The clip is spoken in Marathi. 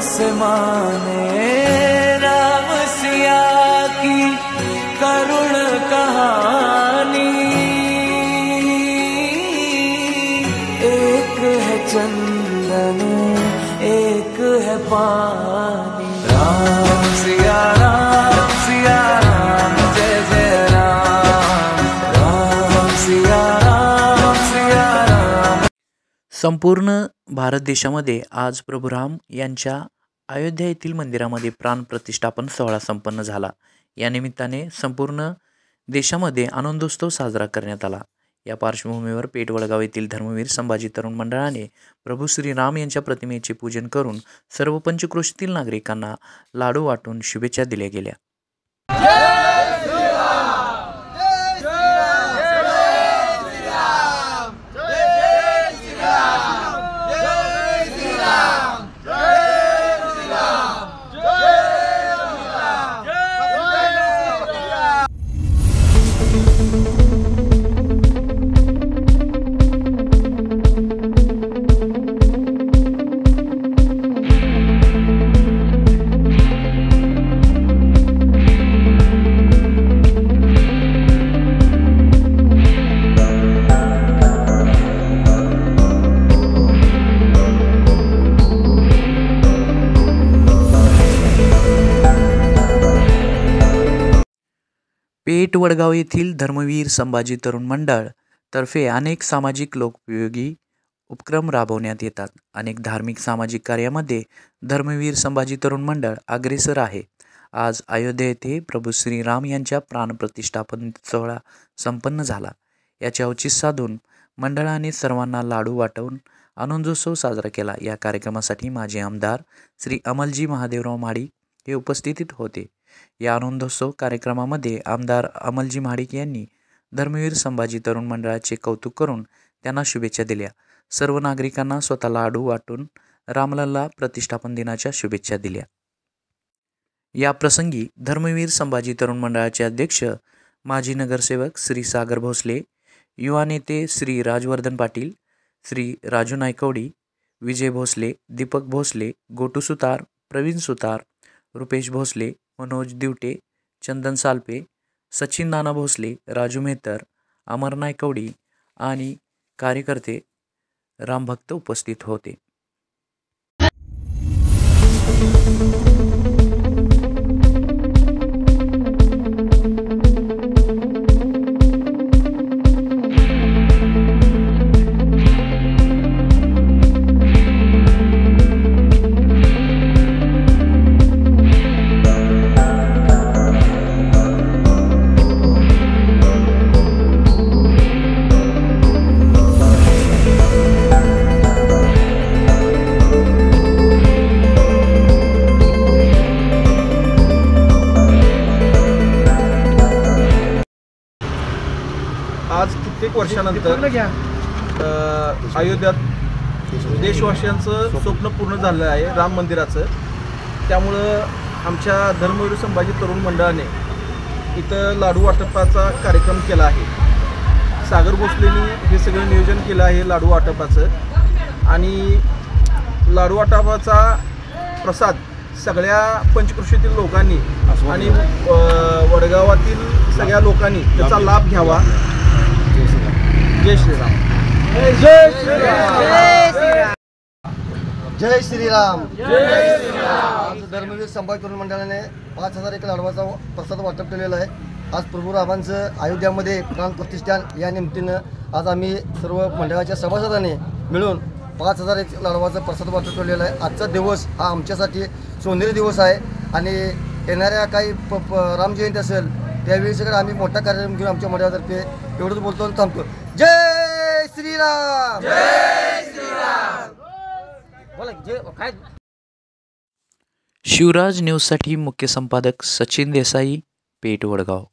से माने राम सिया की करुण कहानी। एक है चंदन एक है पानी। राम सिया राम जय जय राम। राम सिया राम। संपूर्ण भारत देशामध्ये आज प्रभू राम यांच्या अयोध्या येथील मंदिरामध्ये प्राण प्रतिष्ठापन सोहळा संपन्न झाला। या निमित्ताने संपूर्ण देशामध्ये आनंदोत्सव साजरा करण्यात आला। या पार्श्वभूमीवर पेठ वडगाव येथील धर्मवीर संभाजी तरुण मंडळाने प्रभू श्री राम यांच्या प्रतिमेचे पूजन करून सर्व पंचक्रोशीतील नागरिकांना लाडू वाटून शुभेच्छा दिल्या गेल्या। पेठ वडगाव येथील धर्मवीर संभाजी तरुण मंडळ तर्फे अनेक सामाजिक लोकोपयोगी उपक्रम राबवण्यात येतात। अनेक धार्मिक सामाजिक कार्यामध्ये धर्मवीर संभाजी तरुण मंडळ अग्रेसर आहे। आज अयोध्या येथे प्रभू श्री राम यांच्या प्राणप्रतिष्ठापन सोहळा संपन्न झाला। याचे औचित्य साधून मंडळाने सर्वांना लाडू वाटून आनंदोत्सव साजरा केला। या कार्यक्रमासाठी माजी आमदार श्री अमलजी महादेवराव महाडिक हे उपस्थित होते। या आनंदोत्सव कार्यक्रमामध्ये आमदार अमलजी महाडिक यांनी धर्मवीर संभाजी तरुण मंडळाचे कौतुक करून त्यांना शुभेच्छा दिल्या। सर्व नागरिकांना स्वतः लाडू वाटून रामलल्ला प्रतिष्ठापन दिनाच्या शुभेच्छा दिल्या। या प्रसंगी धर्मवीर संभाजी तरुण मंडळाचे अध्यक्ष माजी नगरसेवक श्री सागर भोसले, युवा नेते श्री राजवर्धन पाटील, श्री राजू नायकवडी, विजय भोसले, दीपक भोसले, गोटू सुतार, प्रवीण सुतार, रुपेश भोसले, मनोज दिवटे, चंदन सालपे, सचिन नाना भोसले, राजू मेहतर, अमर नायकवडी आणि कार्यकर्ते रामभक्त उपस्थित होते। आज कित्येक वर्षानंतर अयोध्यात देशवासियांचं स्वप्न पूर्ण झालं आहे राम मंदिराचं। त्यामुळं आमच्या धर्मवीर संभाजी तरुण मंडळाने इथं लाडू वाटपाचा कार्यक्रम केला आहे। सागर भोसलेंनी हे सगळं नियोजन केलं आहे लाडू वाटपाचं। आणि लाडू वाटपाचा प्रसाद सगळ्या पंचक्रोशीतील लोकांनी आणि वडगावातील सगळ्या लोकांनी त्याचा लाभ घ्यावा। जय श्रीराम। जय श्रीराम। जय श्रीराम। जय श्रीराम। धर्मवीर संभाजी तरुण मंडळाने 5000 एक लाडवाचा प्रसाद वाटप केलेला आहे। आज प्रभू रामांचं अयोध्यामध्ये प्राण प्रतिष्ठान या निमित्तानं आज आम्ही सर्व मंडळाच्या सभासदांनी मिळून 5000 एक लाडवाचा प्रसाद वाटप केलेला आहे। आजचा दिवस हा आमच्यासाठी सोनेरी दिवस आहे आणि येणाऱ्या काही राम जयंती असेल त्यावेळी सगळं आम्ही मोठा कार्यक्रम घेऊन आमच्या मंडळातर्फे एवढंच बोलतो आणि थांबतो। जय श्रीराम। जय श्रीराम। बोला जय काय। शिवराज न्यूजसाठी मुख्य संपादक सचिन देसाई, पेठ वडगाव।